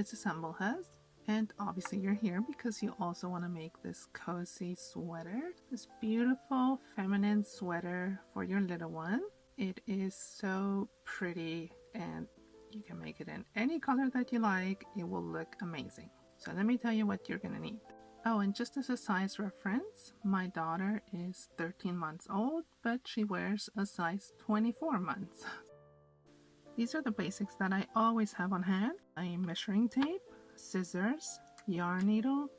disassemble has. And obviously you're here because you also want to make this cozy sweater, this beautiful feminine sweater for your little one. It is so pretty and you can make it in any color that you like. It will look amazing. So let me tell you what you're gonna need. Oh, and just as a size reference, my daughter is 13 months old, but she wears a size 24 months. These are the basics that I always have on hand: a measuring tape, scissors, yarn needle,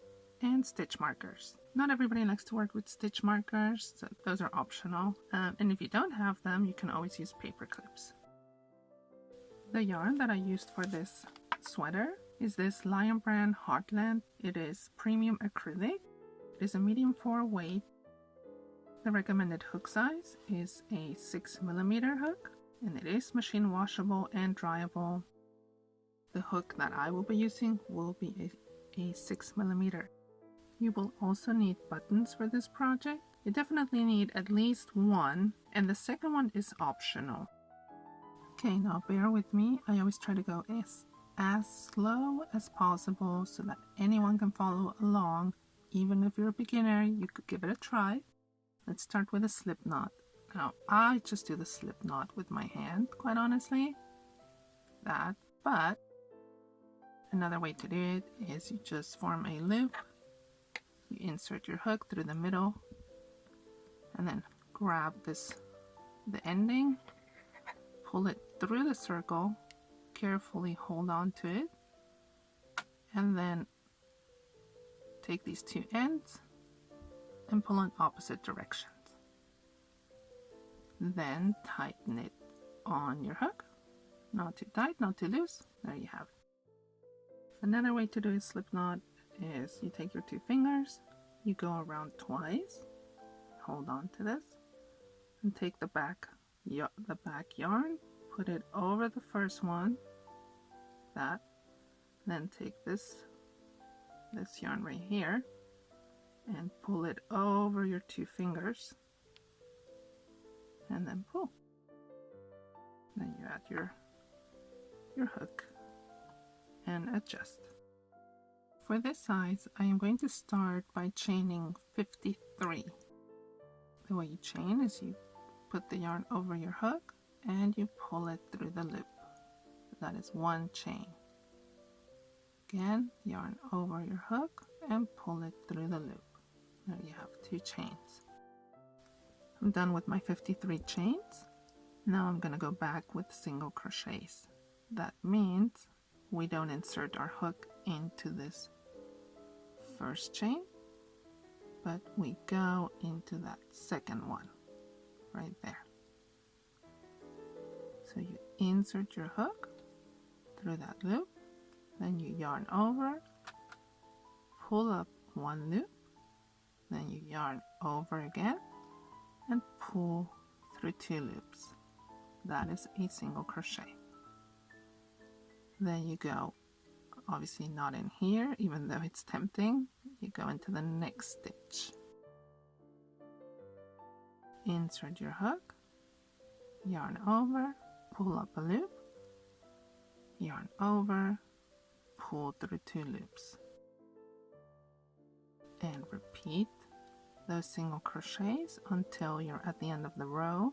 and stitch markers. Not everybody likes to work with stitch markers, so those are optional. And if you don't have them, you can always use paper clips. The yarn that I used for this sweater is this Lion Brand Heartland. It is premium acrylic. It is a medium 4 weight. The recommended hook size is a 6mm hook, and it is machine washable and dryable. The hook that I will be using will be a 6mm. You will also need buttons for this project. You definitely need at least one, and the second one is optional. Okay, now bear with me. I always try to go as slow as possible so that anyone can follow along. Even if you're a beginner, you could give it a try. Let's start with a slip knot. Now, I just do the slip knot with my hand, quite honestly. But another way to do it is you just form a loop. You insert your hook through the middle and then grab the ending, pull it through the circle, carefully hold on to it, and then take these two ends and pull in opposite directions. Then tighten it on your hook. Not too tight, not too loose. There you have it. Another way to do a slip knot is you take your two fingers, you go around twice, hold on to this, and take the back yarn, put it over the first one, then take this yarn right here and pull it over your two fingers, and then pull. Then you add your hook and adjust. For this size, I am going to start by chaining 53. The way you chain is you put the yarn over your hook and you pull it through the loop. That is one chain. Again, yarn over your hook and pull it through the loop. There you have 2 chains. I'm done with my 53 chains. Now I'm going to go back with single crochets. That means we don't insert our hook into this first chain, but we go into that second one right there. So you insert your hook through that loop, then you yarn over, pull up one loop, then you yarn over again and pull through 2 loops. That is a single crochet. Then you go, obviously not in here, even though it's tempting, you go into the next stitch. Insert your hook, yarn over, pull up a loop, yarn over, pull through 2 loops. And repeat those single crochets until you're at the end of the row.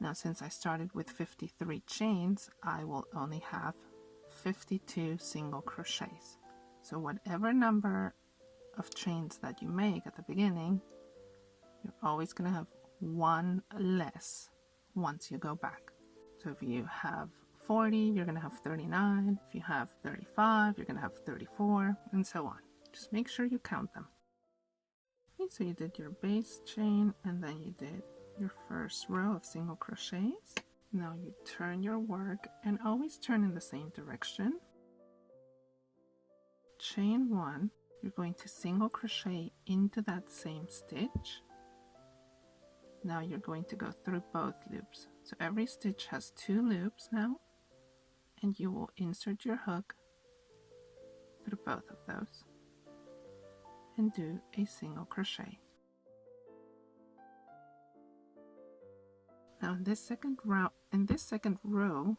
Now, since I started with 53 chains, I will only have 52 single crochets. So whatever number of chains that you make at the beginning, you're always going to have one less once you go back. So if you have 40, you're going to have 39. If you have 35, you're going to have 34, and so on. Just make sure you count them. Okay, so you did your base chain and then you did your first row of single crochets. Now you turn your work and always turn in the same direction. Chain 1, you're going to single crochet into that same stitch. Now you're going to go through both loops. So every stitch has 2 loops now, and you will insert your hook through both of those and do a single crochet. Now in this second row,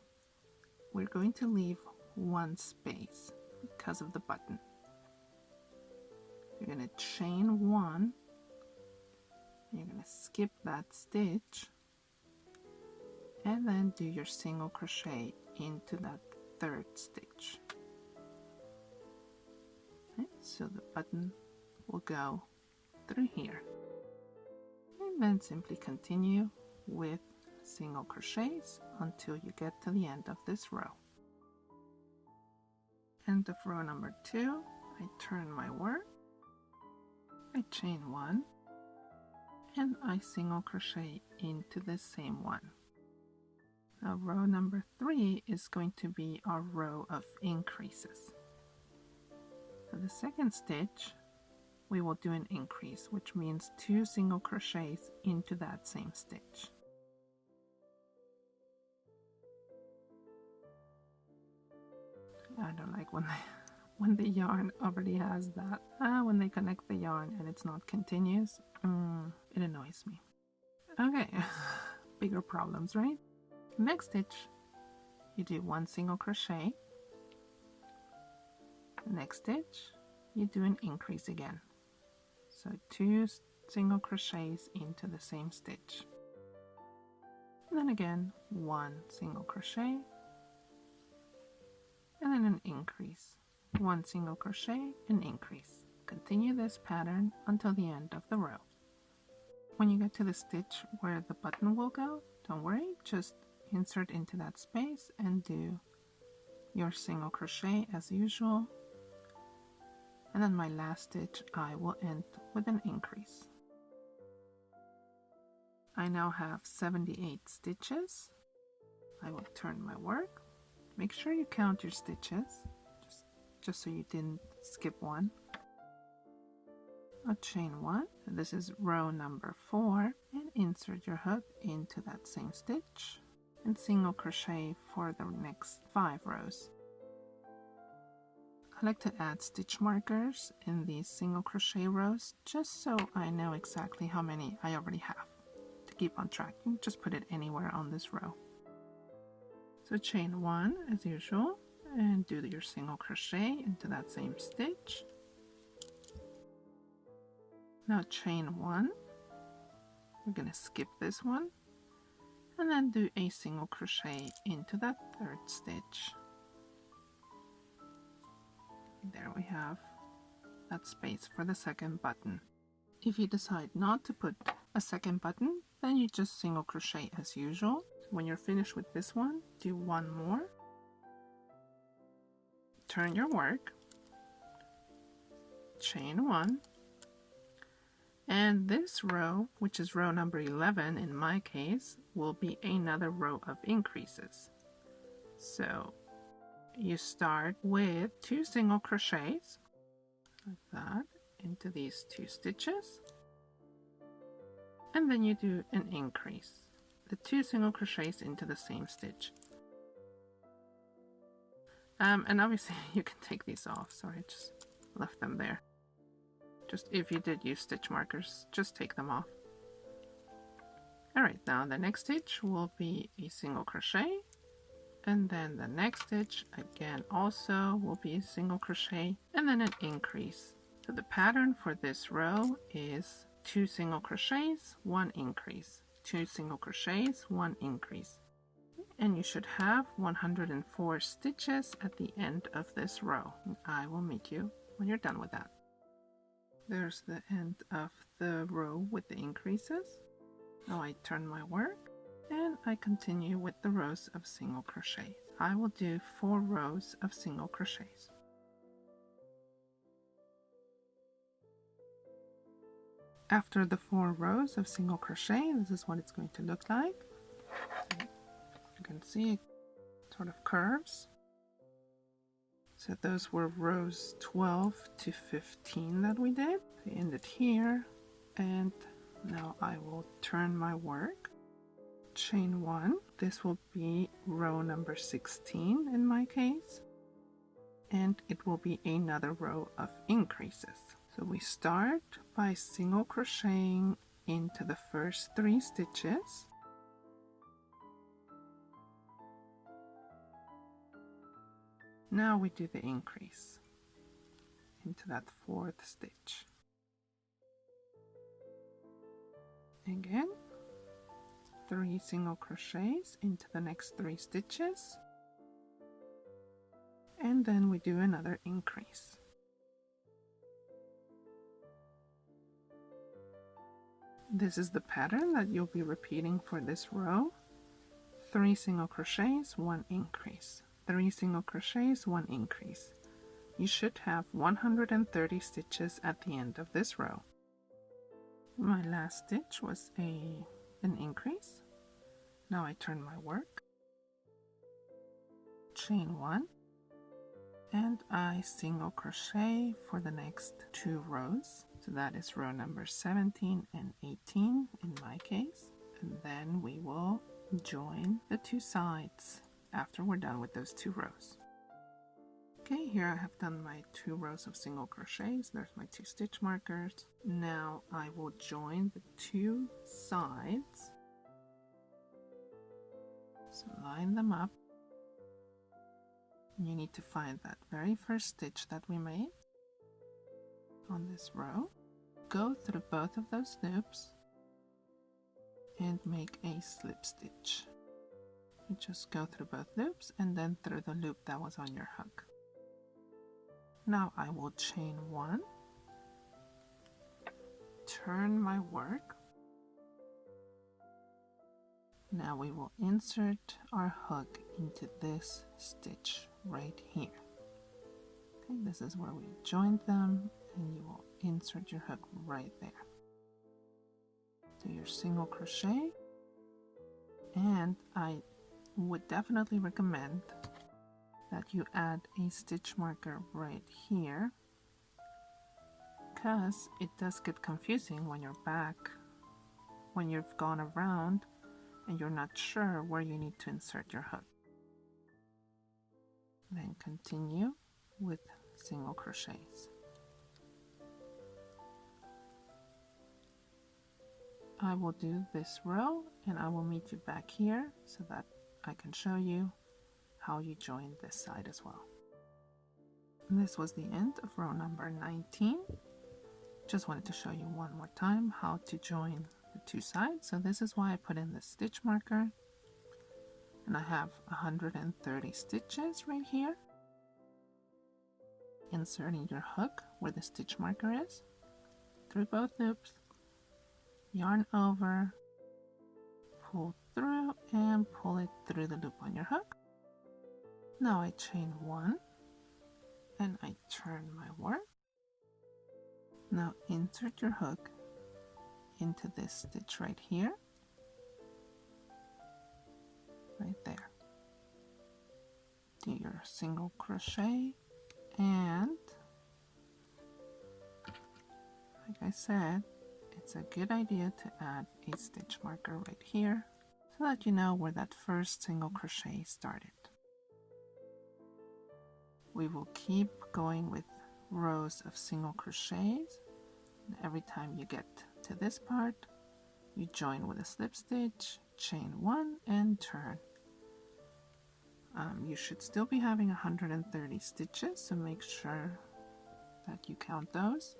we're going to leave one space because of the button. You're going to chain 1, you're going to skip that stitch, and then do your single crochet into that 3rd stitch. Okay, so the button will go through here, and then simply continue with single crochets until you get to the end of this row. End of row number 2, I turn my work, I chain 1, and I single crochet into the same one. Now row number 3 is going to be our row of increases. For the 2nd stitch, we will do an increase, which means 2 single crochets into that same stitch. I don't like when the yarn already has that. When they connect the yarn and it's not continuous, it annoys me. Okay, bigger problems, right? Next stitch, you do 1 single crochet. Next stitch, you do an increase again. So 2 single crochets into the same stitch. And then again, 1 single crochet, and then an increase. 1 single crochet, an increase. Continue this pattern until the end of the row. When you get to the stitch where the button will go, don't worry, just insert into that space and do your single crochet as usual. And then my last stitch I will end with an increase. I now have 78 stitches. I will turn my work. Make sure you count your stitches, just so you didn't skip one. I'll chain 1, and this is row number 4, and insert your hook into that same stitch and single crochet for the next 5 rows. I like to add stitch markers in these single crochet rows just so I know exactly how many I already have. To keep on track, you can just put it anywhere on this row. So chain 1 as usual and do your single crochet into that same stitch. Now chain 1, we're going to skip this one and then do a single crochet into that 3rd stitch. There we have that space for the 2nd button. If you decide not to put a 2nd button, then you just single crochet as usual. When you're finished with this one, do 1 more. Turn your work, chain 1, and this row, which is row number 11 in my case, will be another row of increases. So you start with 2 single crochets like that into these 2 stitches, and then you do an increase, the 2 single crochets into the same stitch. And obviously you can take these off. Sorry, I just left them there. Just if you did use stitch markers, just take them off. Alright, now the next stitch will be a single crochet, and then the next stitch again also will be a single crochet, and then an increase. So the pattern for this row is 2 single crochets, 1 increase, 2 single crochets, 1 increase. And you should have 104 stitches at the end of this row. I will meet you when you're done with that. There's the end of the row with the increases. Now I turn my work and I continue with the rows of single crochets. I will do 4 rows of single crochets. After the 4 rows of single crochet, this is what it's going to look like. You can see it sort of curves. So those were rows 12 to 15 that we did. We ended here, and now I will turn my work, chain 1. This will be row number 16 in my case, and it will be another row of increases. So we start by single crocheting into the first 3 stitches. Now we do the increase into that 4th stitch. Again, 3 single crochets into the next 3 stitches, and then we do another increase. This is the pattern that you'll be repeating for this row. 3 single crochets, 1 increase. 3 single crochets, 1 increase. You should have 130 stitches at the end of this row. My last stitch was an increase. Now I turn my work, chain 1, and I single crochet for the next 2 rows. So that is row number 17 and 18 in my case. And then we will join the 2 sides after we're done with those 2 rows. Okay, here I have done my 2 rows of single crochets. There's my 2 stitch markers. Now I will join the 2 sides. So line them up. You need to find that very first stitch that we made on this row. Go through both of those loops and make a slip stitch. You just go through both loops and then through the loop that was on your hook. Now I will chain 1, turn my work. Now we will insert our hook into this stitch right here. Okay, this is where we joined them, and you will insert your hook right there. Do your single crochet, and I would definitely recommend that you add a stitch marker right here, because it does get confusing when you're back, when you've gone around and you're not sure where you need to insert your hook. Then continue with single crochets. I will do this row and I will meet you back here so that I can show you how you join this side as well. And this was the end of row number 19. Just wanted to show you one more time how to join the 2 sides. So this is why I put in the stitch marker, and I have 130 stitches right here. Inserting your hook where the stitch marker is, through both loops, yarn over, pull through and pull it through the loop on your hook. Now I chain 1 and I turn my work. Now insert your hook into this stitch right here, right there. Do your single crochet, and like I said, it's a good idea to add a stitch marker right here so that you know where that first single crochet started. We will keep going with rows of single crochets. And every time you get to this part, you join with a slip stitch, chain 1 and turn. You should still be having 130 stitches, so make sure that you count those.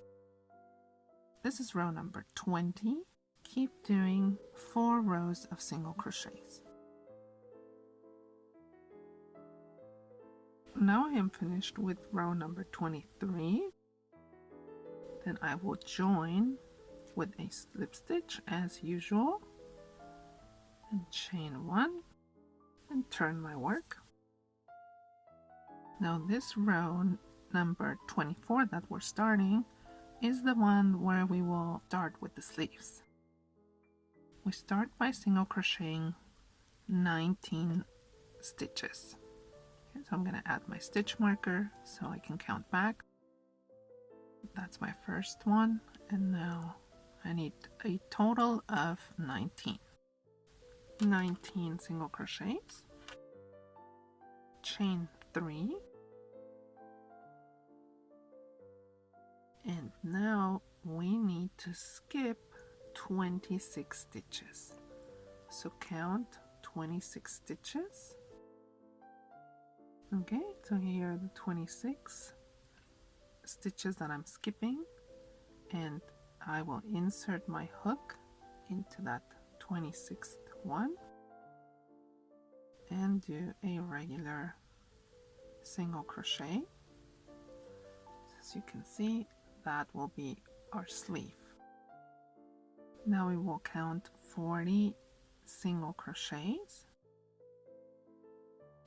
This is row number 20. Keep doing 4 rows of single crochets. Now I am finished with row number 23. Then I will join with a slip stitch as usual and chain 1 and turn my work. Now this row number 24 that we're starting is the one where we will start with the sleeves. We start by single crocheting 19 stitches. Okay, so I'm going to add my stitch marker so I can count back. That's my first one, and now I need a total of 19 single crochets, chain 3, and now we need to skip 26 stitches. So count 26 stitches Okay, so here are the 26 stitches that I'm skipping, and I will insert my hook into that 26th one and do a regular single crochet. As you can see, that will be our sleeve. Now we will count 40 single crochets.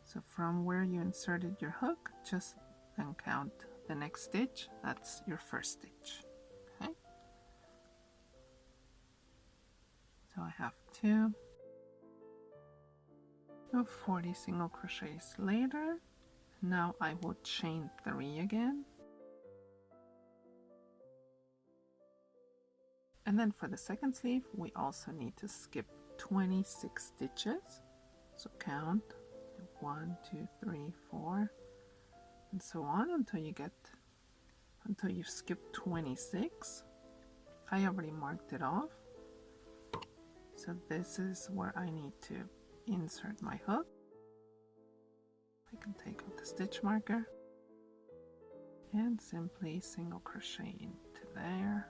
So from where you inserted your hook, just then count the next stitch. That's your first stitch. Okay. So I have 2. So 40 single crochets later. Now I will chain 3 again. And then for the second sleeve, we also need to skip 26 stitches. So count 1, 2, 3, 4, and so on until you've skipped 26. I already marked it off. So this is where I need to insert my hook. I can take out the stitch marker and simply single crochet into there.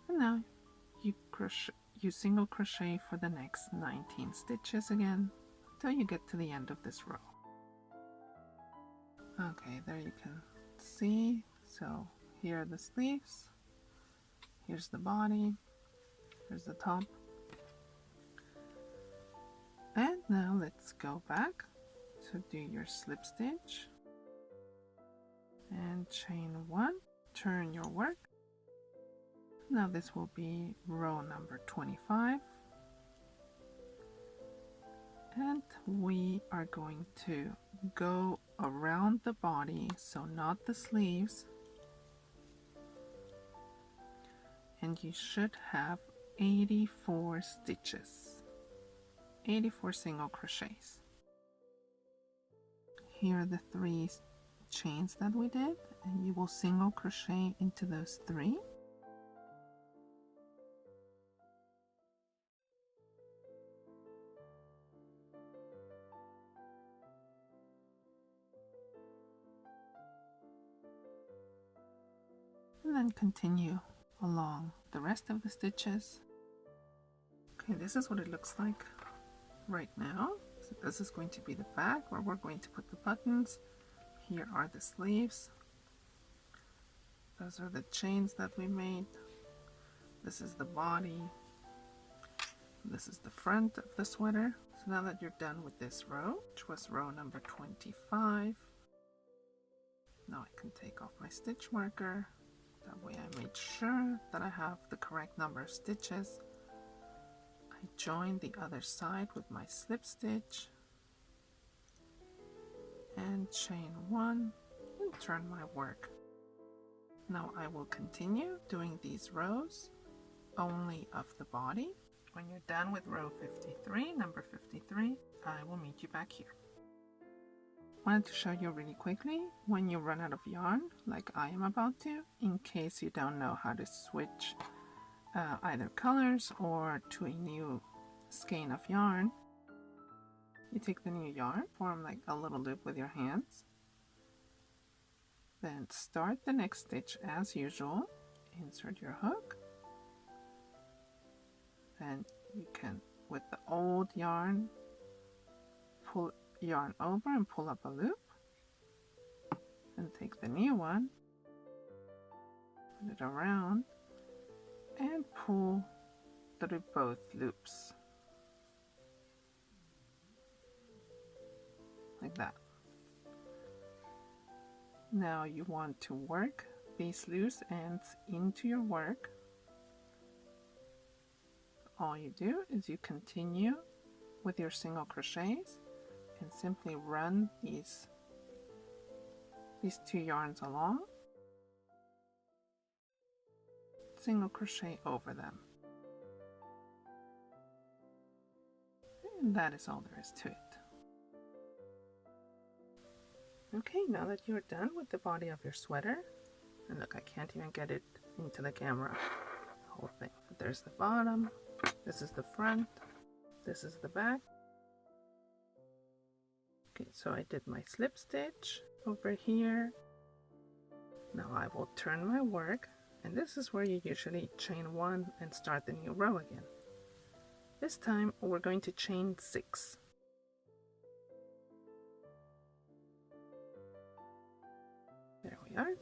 And now you single crochet for the next 19 stitches again until you get to the end of this row. Okay, there you can see. So here are the sleeves, here's the body, here's the top. And now let's go back to do your slip stitch and chain 1, turn your work. Now this will be row number 25, and we are going to go around the body, so not the sleeves, and you should have 84 stitches, 84 single crochets. Here are the 3 chains that we did, and you will single crochet into those 3. And then continue along the rest of the stitches. Okay, this is what it looks like right now. So this is going to be the back where we're going to put the buttons. Here are the sleeves. Those are the chains that we made. This is the body. This is the front of the sweater. So now that you're done with this row, which was row number 25, now I can take off my stitch marker. That way I made sure that I have the correct number of stitches. I join the other side with my slip stitch and chain 1 and turn my work. Now I will continue doing these rows only of the body. When you're done with row 53, number 53, I will meet you back here. Wanted to show you really quickly when you run out of yarn, like I am about to, in case you don't know how to switch either colors or to a new skein of yarn. You take the new yarn, form like a little loop with your hands, then start the next stitch as usual, insert your hook, then you can, with the old yarn, pull yarn over and pull up a loop, and take the new one, put it around, and pull through both loops like that. Now you want to work these loose ends into your work. All you do is you continue with your single crochets and simply run these 2 yarns along, single crochet over them, and that is all there is to it. Okay, now that you're done with the body of your sweater, and look, I can't even get it into the camera, the whole thing. But there's the bottom, this is the front, this is the back. Okay, so I did my slip stitch over here. Now I will turn my work, and this is where you usually chain 1 and start the new row again. This time we're going to chain 6. There we are.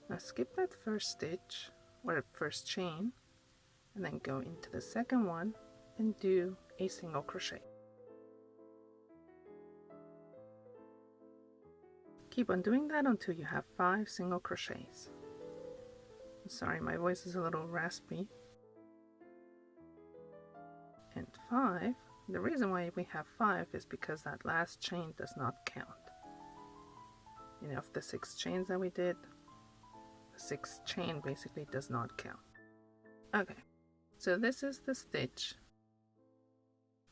Now skip that first stitch or first chain and then go into the second one and do a single crochet. Keep on doing that until you have 5 single crochets. I'm sorry, my voice is a little raspy. And 5, the reason why we have 5 is because that last chain does not count. You know, of the 6 chains that we did, the 6th chain basically does not count. Okay, so this is the stitch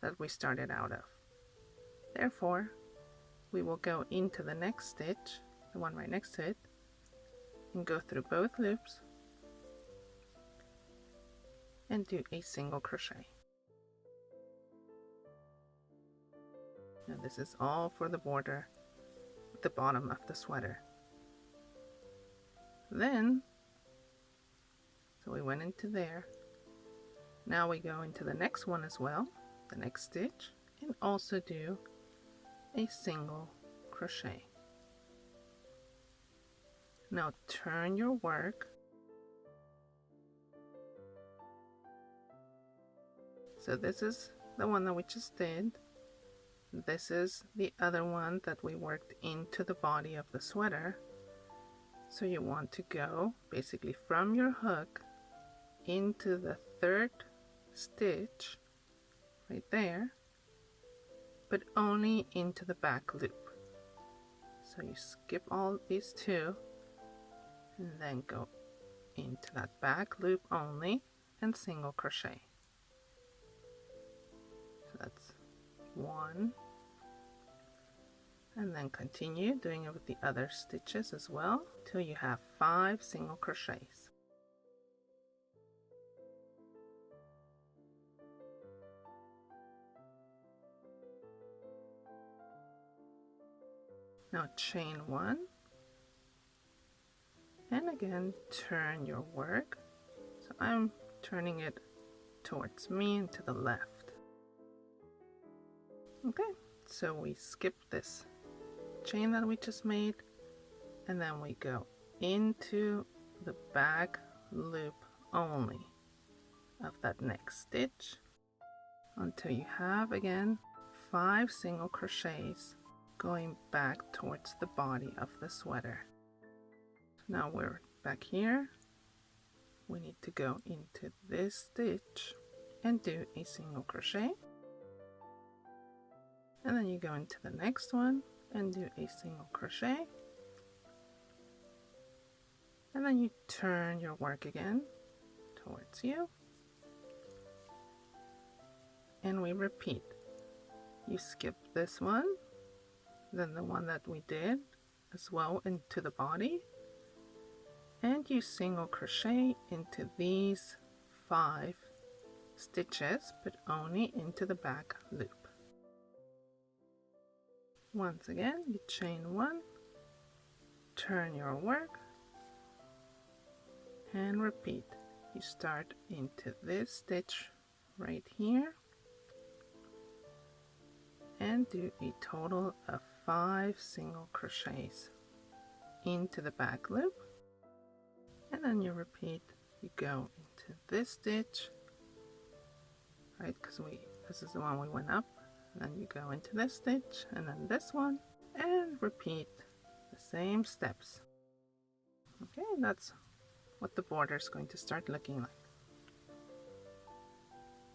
that we started out of. Therefore, we will go into the next stitch, the one right next to it, and go through both loops and do a single crochet. Now this is all for the border, the bottom of the sweater. Then, so we went into there. Now we go into the next one as well, the next stitch, and also do a single crochet. Now turn your work so this is the one that we just did. This is the other one that we worked into the body of the sweater. So you want to go basically from your hook into the 3rd stitch right there, but only into the back loop. So you skip all these 2 and then go into that back loop only and single crochet. So that's 1, and then continue doing it with the other stitches as well till you have 5 single crochets. Now chain 1 and again turn your work. So I'm turning it towards me and to the left. Okay, so we skip this chain that we just made and then we go into the back loop only of that next stitch until you have again 5 single crochets going back towards the body of the sweater. Now we're back here. We need to go into this stitch and do a single crochet, and then you go into the next one and do a single crochet, and then you turn your work again towards you and we repeat. You skip this one, then the one that we did as well into the body, and you single crochet into these 5 stitches, but only into the back loop. Once again, you chain 1, turn your work, and repeat. You start into this stitch right here and do a total of 5 single crochets into the back loop, and then you repeat. You go into this stitch, right, because this is the one we went up, and then you go into this stitch and then this one and repeat the same steps. Okay, that's what the border is going to start looking like.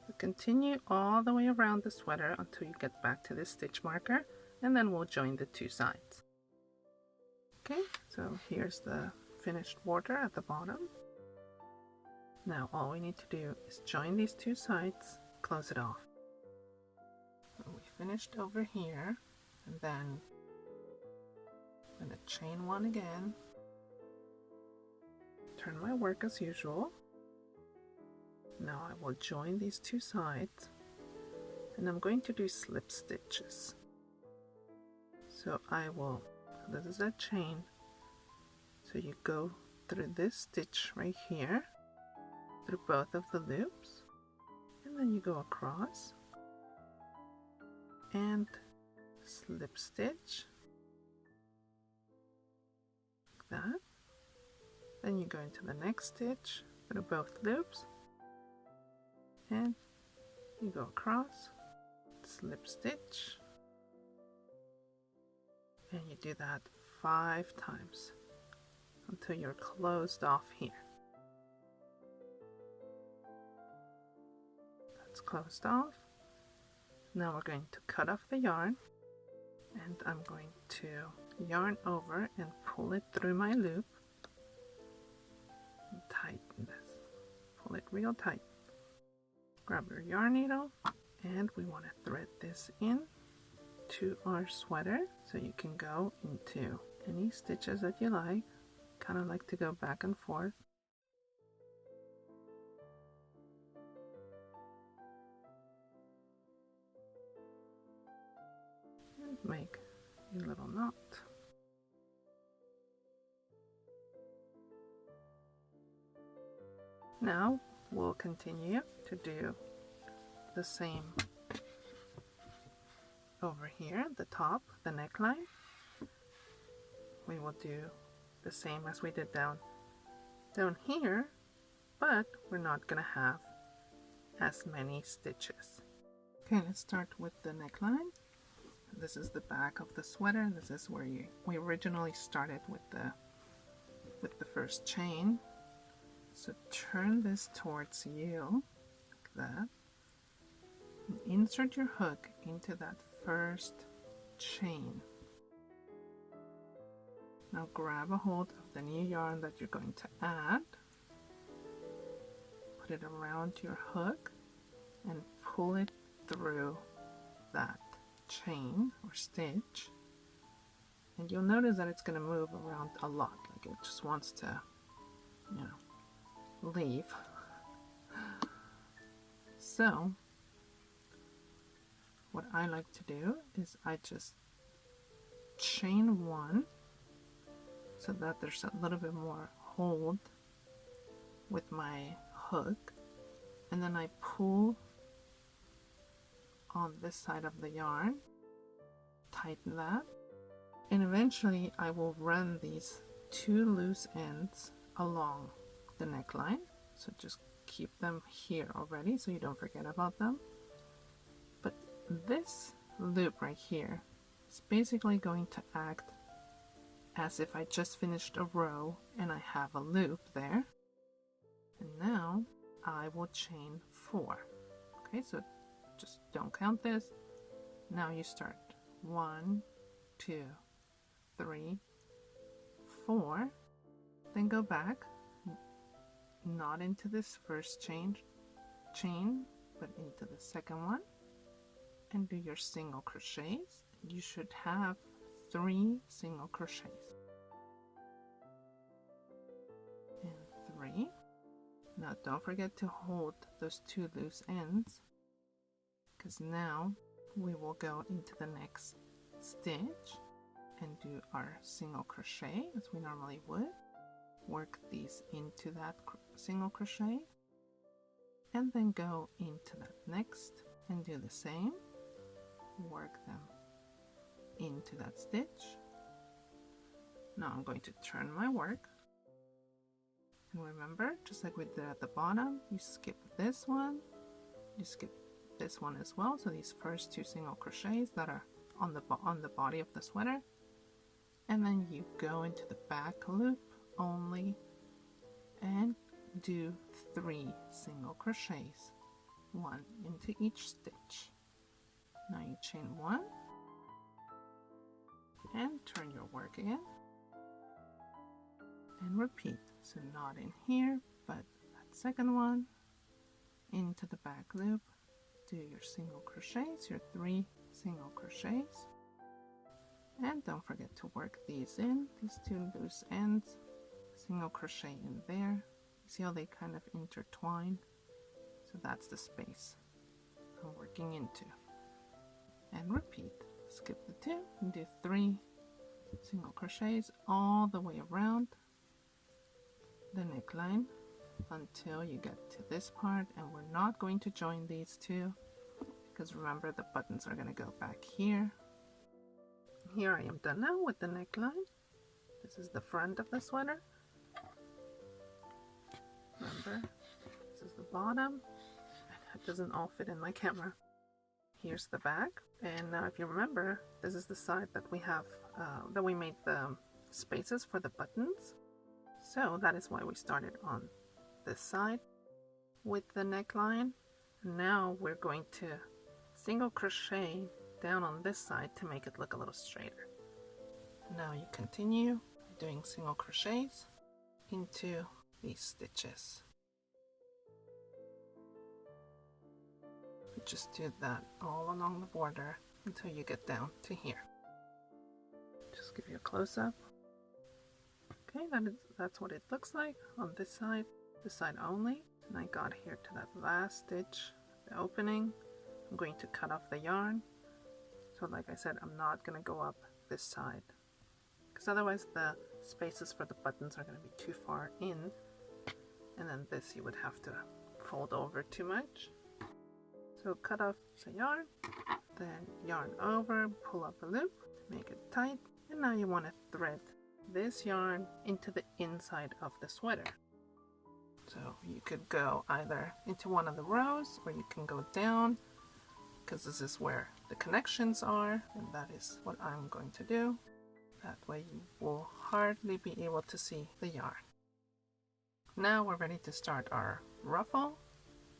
So continue all the way around the sweater until you get back to this stitch marker, and then we'll join the 2 sides. Okay, so here's the finished border at the bottom. Now all we need to do is join these 2 sides, close it off. So we finished over here, and then I'm going to chain 1 again, turn my work as usual. Now I will join these 2 sides, and I'm going to do slip stitches. So this is a chain, so you go through this stitch right here, through both of the loops, and then you go across and slip stitch like that. Then you go into the next stitch through both loops, and you go across, slip stitch, and you do that 5 times until you're closed off here. That's closed off. Now we're going to cut off the yarn, and I'm going to yarn over and pull it through my loop and tighten this. Pull it real tight. Grab your yarn needle, and we want to thread this in to our sweater, so you can go into any stitches that you like. Kind of like to go back and forth. And make a little knot. Now we'll continue to do the same over here, the top, the neckline. We will do the same as we did down here, but we're not gonna have as many stitches. Okay, let's start with the neckline. This is the back of the sweater, and this is where we originally started with the first chain. So turn this towards you like that, and insert your hook into that first chain. Now grab a hold of the new yarn that you're going to add, put it around your hook, and pull it through that chain or stitch, and you'll notice that it's going to move around a lot, like it just wants to, leave. So what I like to do is I just chain one so that there's a little bit more hold with my hook, and then I pull on this side of the yarn, tighten that, and eventually I will run these 2 loose ends along the neckline, so just keep them here already so you don't forget about them. But this loop right here is basically going to act as if I just finished a row and I have a loop there. And now I will chain 4. Okay, so just don't count this. Now you start 1, 2, 3, 4, then go back, not into this first chain, but into the second one, and do your single crochets. You should have 3 single crochets. And 3. Now don't forget to hold those 2 loose ends, because now we will go into the next stitch and do our single crochet as we normally would. Work these into that single crochet, and then go into that next and do the same. Work them into that stitch. Now I'm going to turn my work, and remember, just like we did at the bottom, you skip this one, you skip this one as well, so these first 2 single crochets that are on the body of the sweater, and then you go into the back loop only and do 3 single crochets, 1 into each stitch. Now you chain 1 and turn your work again and repeat. So not in here, but that second one into the back loop, do your single crochets, your 3 single crochets, and don't forget to work these 2 loose ends, single crochet in there. See how they kind of intertwine? So that's the space I'm working into. and repeat. Skip the 2 and do 3 single crochets all the way around the neckline until you get to this part, and we're not going to join these two because remember the buttons are going to go back here. Here I am done now with the neckline. This is the front of the sweater. Remember, this is the bottom. It doesn't all fit in my camera. Here's the back, and now if you remember, this is the side that we have that we made the spaces for the buttons. So that is why we started on this side with the neckline. Now we're going to single crochet down on this side to make it look a little straighter. Now you continue doing single crochets into these stitches. Just do that all along the border until you get down to here. Just give you a close-up. Okay, that's what it looks like on this side only. And I got here to that last stitch, the opening. I'm going to cut off the yarn. So like I said, I'm not going to go up this side because otherwise the spaces for the buttons are going to be too far in, and then this you would have to fold over too much. So cut off the yarn, then yarn over, pull up a loop to make it tight, and now you want to thread this yarn into the inside of the sweater. So you could go either into one of the rows or you can go down, because this is where the connections are, and that is what I'm going to do. That way you will hardly be able to see the yarn. Now we're ready to start our ruffle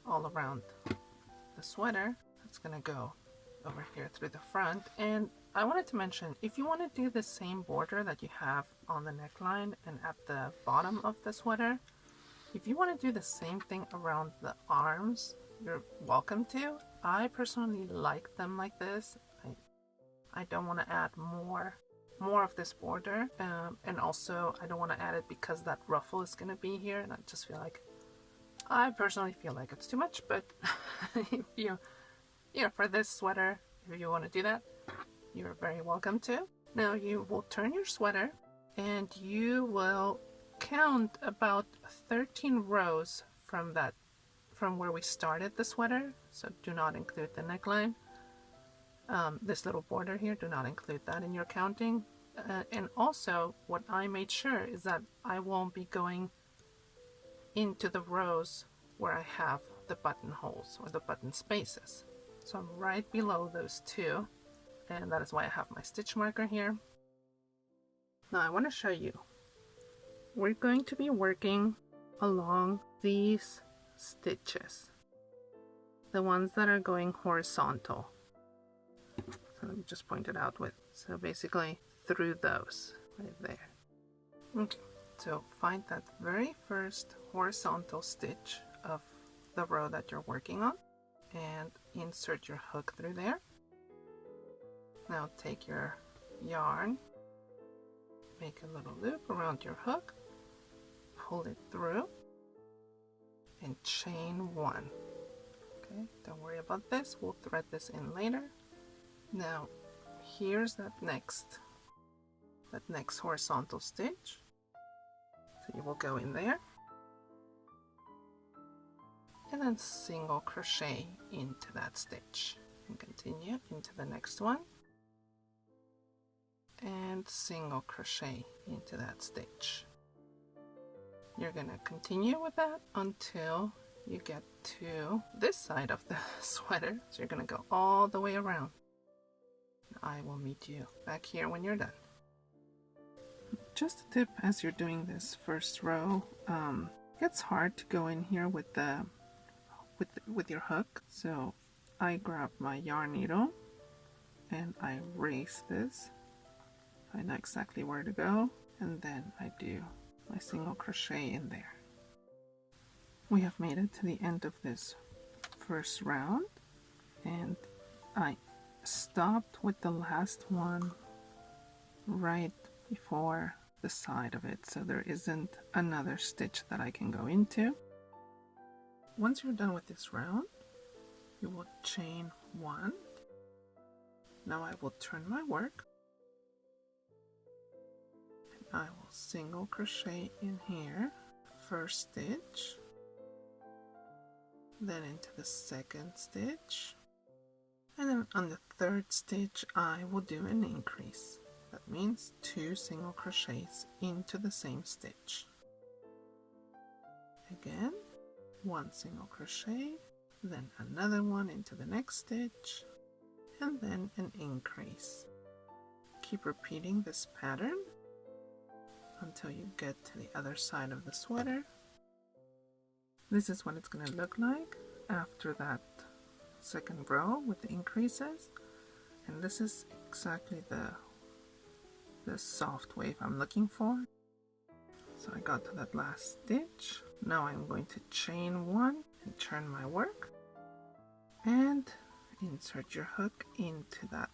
all around the sweater. That's gonna go over here through the front. And I wanted to mention, if you want to do the same border that you have on the neckline and at the bottom of the sweater, if you want to do the same thing around the arms, you're welcome to. I personally like them like this. I don't want to add more of this border, and also I don't want to add it because that ruffle is going to be here, and I personally feel like it's too much. But if you for this sweater, if you want to do that, you're very welcome to. Now you will turn your sweater and you will count about 13 rows from where we started the sweater. So do not include the neckline. This little border here, do not include that in your counting. And also what I made sure is that I won't be going into the rows where I have the buttonholes or the button spaces. So I'm right below those two, and that is why I have my stitch marker here. Now I want to show you, we're going to be working along these stitches, the ones that are going horizontal. So let me just point it out with, so basically through those right there. Okay, so find that very first horizontal stitch of the row that you're working on and insert your hook through there. Now take your yarn, make a little loop around your hook, pull it through, and chain one. Okay, don't worry about this, we'll thread this in later. Now here's that next horizontal stitch. So you will go in there and then single crochet into that stitch and continue into the next one and single crochet into that stitch. You're gonna continue with that until you get to this side of the sweater. So you're gonna go all the way around. I will meet you back here when you're done. Just a tip as you're doing this first row, it's hard to go in here with your hook. So I grab my yarn needle and I raise this. I know exactly where to go, and then I do my single crochet in there. We have made it to the end of this first round, and I stopped with the last one right before the side of it, so there isn't another stitch that I can go into. Once you're done with this round, you will chain one Now I will turn my work. I will single crochet in here, first stitch, then into the second stitch, and then on the third stitch I will do an increase. That means 2 single crochets into the same stitch. Again, 1 single crochet, then another one into the next stitch, and then an increase. Keep repeating this pattern until you get to the other side of the sweater. This is what it's going to look like after that second row with the increases, and this is exactly the soft wave I'm looking for. So I got to that last stitch. Now I'm going to chain 1 and turn my work and insert your hook into that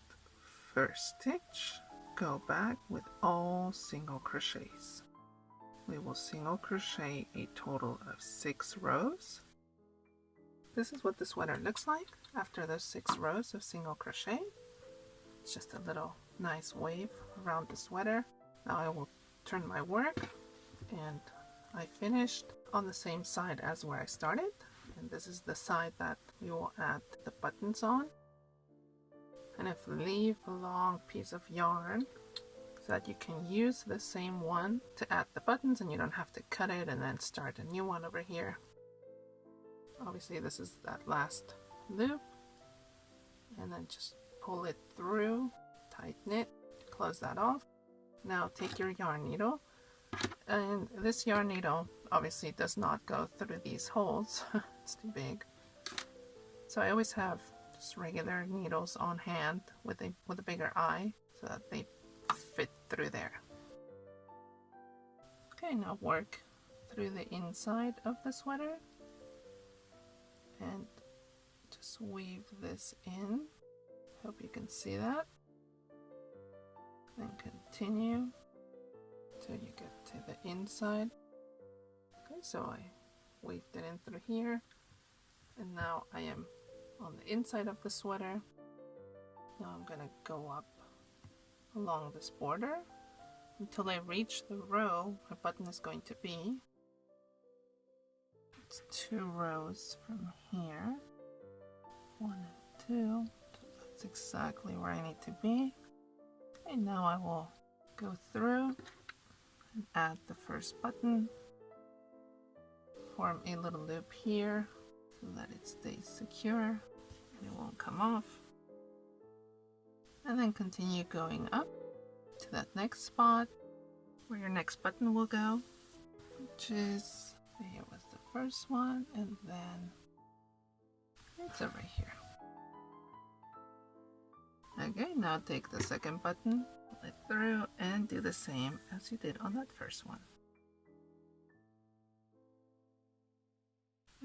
first stitch. Go back with all single crochets. We will single crochet a total of 6 rows. This is what the sweater looks like after those 6 rows of single crochet. It's just a little nice wave around the sweater. Now I will turn my work, and I finished on the same side as where I started, and this is the side that we will add the buttons on. And if we leave a long piece of yarn so that you can use the same one to add the buttons and you don't have to cut it and then start a new one over here. Obviously this is that last loop, and then just pull it through, tighten it, close that off. Now take your yarn needle, and this yarn needle obviously does not go through these holes. It's too big. So I always have just regular needles on hand with a bigger eye so that they fit through there. Okay, now work through the inside of the sweater and just weave this in. Hope you can see that. Then continue till you get to the inside. Okay, so I weaved it in through here, and now I am on the inside of the sweater. Now I'm gonna go up along this border until I reach the row my button is going to be. It's 2 rows from here, 1 and 2. That's exactly where I need to be. Okay, now I will go through and add the first button, form a little loop here so that it stays secure and it won't come off, and then continue going up to that next spot where your next button will go, which is, here was the first one, and then it's over here. Okay, now take the second button, pull it through, and do the same as you did on that first one.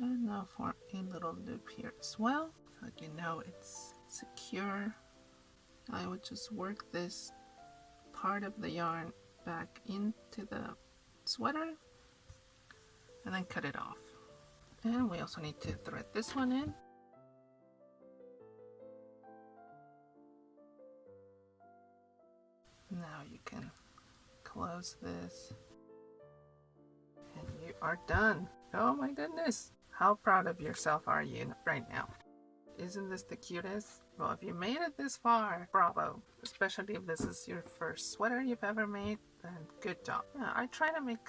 And now form a little loop here as well, so that you know it's secure. I would just work this part of the yarn back into the sweater and then cut it off. And we also need to thread this one in. Now you can close this and you are done. Oh my goodness, how proud of yourself are you right now? Isn't this the cutest? Well, if you made it this far, bravo. Especially if this is your first sweater you've ever made, then good job. Yeah, I try to make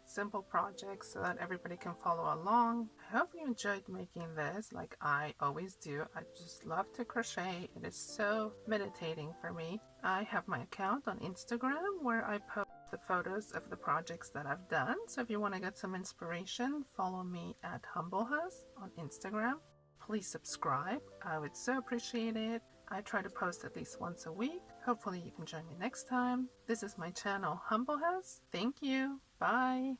simple projects so that everybody can follow along. I hope you enjoyed making this like I always do. I just love to crochet. It is so meditating for me. I have my account on Instagram where I post the photos of the projects that I've done. So if you want to get some inspiration, follow me at HumbleHus on Instagram. Please subscribe. I would so appreciate it. I try to post at least once a week. Hopefully you can join me next time. This is my channel, HumbleHus. Thank you. Bye.